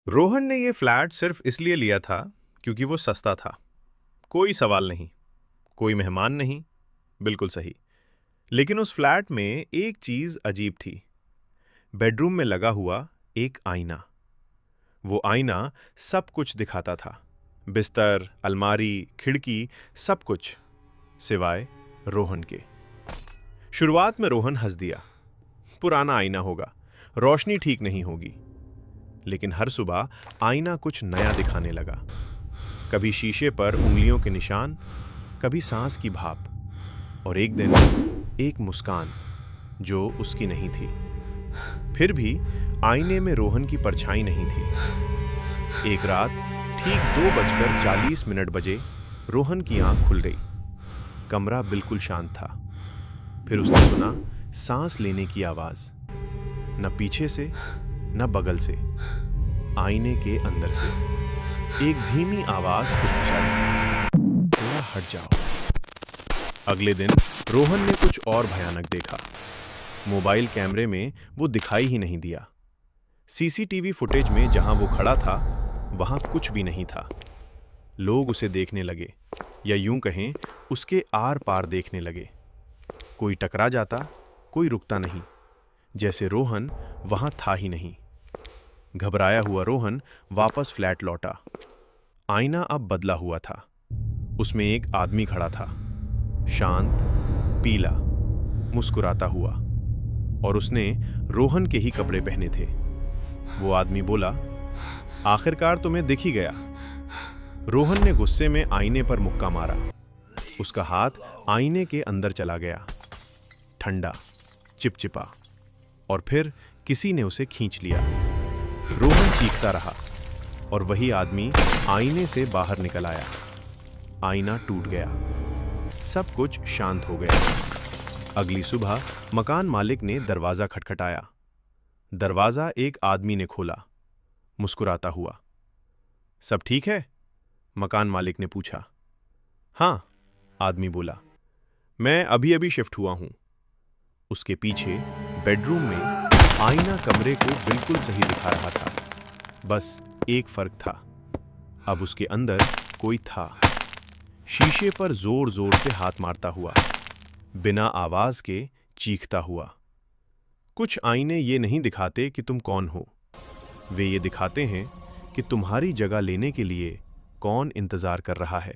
रोहन ने ये फ्लैट सिर्फ इसलिए लिया था क्योंकि वो सस्ता था। कोई सवाल नहीं, कोई मेहमान नहीं, बिल्कुल सही। लेकिन उस फ्लैट में एक चीज अजीब थी। बेडरूम में लगा हुआ एक आईना। वो आईना सब कुछ दिखाता था। बिस्तर, अलमारी, खिड़की, सब कुछ सिवाय रोहन के। शुरुआत में रोहन हंस दिया। पुराना आईना होगा, रोशनी ठीक नहीं होगी। लेकिन हर सुबह आईना कुछ नया दिखाने लगा। कभी शीशे पर उंगलियों के निशान, कभी सांस की भाप, और एक दिन एक मुस्कान जो उसकी नहीं थी। फिर भी आईने में रोहन की परछाई नहीं थी। एक रात ठीक 2:40 बजे रोहन की आंख खुल गई। कमरा बिल्कुल शांत था। फिर उसने सुना सांस लेने की आवाज, न पीछे से न बगल से, आईने के अंदर से। एक धीमी आवाज फुसफुसाई, थोड़ा हट जाओ। अगले दिन रोहन ने कुछ और भयानक देखा। मोबाइल कैमरे में वो दिखाई ही नहीं दिया। सीसीटीवी फुटेज में जहां वो खड़ा था वहां कुछ भी नहीं था। लोग उसे देखने लगे, या यूं कहें उसके आर पार देखने लगे। कोई टकरा जाता, कोई रुकता नहीं, जैसे रोहन वहां था ही नहीं। घबराया हुआ रोहन वापस फ्लैट लौटा। आईना अब बदला हुआ था। उसमें एक आदमी खड़ा था, शांत, पीला, मुस्कुराता हुआ, और उसने रोहन के ही कपड़े पहने थे। वो आदमी बोला, आखिरकार तुम्हें दिख ही गया। रोहन ने गुस्से में आईने पर मुक्का मारा। उसका हाथ आईने के अंदर चला गया, ठंडा, चिपचिपा, और फिर किसी ने उसे खींच लिया। रोहन चीखता रहा, और वही आदमी आईने से बाहर निकल आया। आईना टूट गया। सब कुछ शांत हो गया। अगली सुबह मकान मालिक ने दरवाजा खटखटाया। दरवाजा एक आदमी ने खोला, मुस्कुराता हुआ। सब ठीक है? मकान मालिक ने पूछा। हाँ, आदमी बोला, मैं अभी अभी शिफ्ट हुआ हूं। उसके पीछे बेडरूम में आईना कमरे को बिल्कुल सही दिखा रहा था। बस एक फर्क था, अब उसके अंदर कोई था। शीशे पर जोर जोर से हाथ मारता हुआ, बिना आवाज के चीखता हुआ। कुछ आईने ये नहीं दिखाते कि तुम कौन हो, वे ये दिखाते हैं कि तुम्हारी जगह लेने के लिए कौन इंतजार कर रहा है।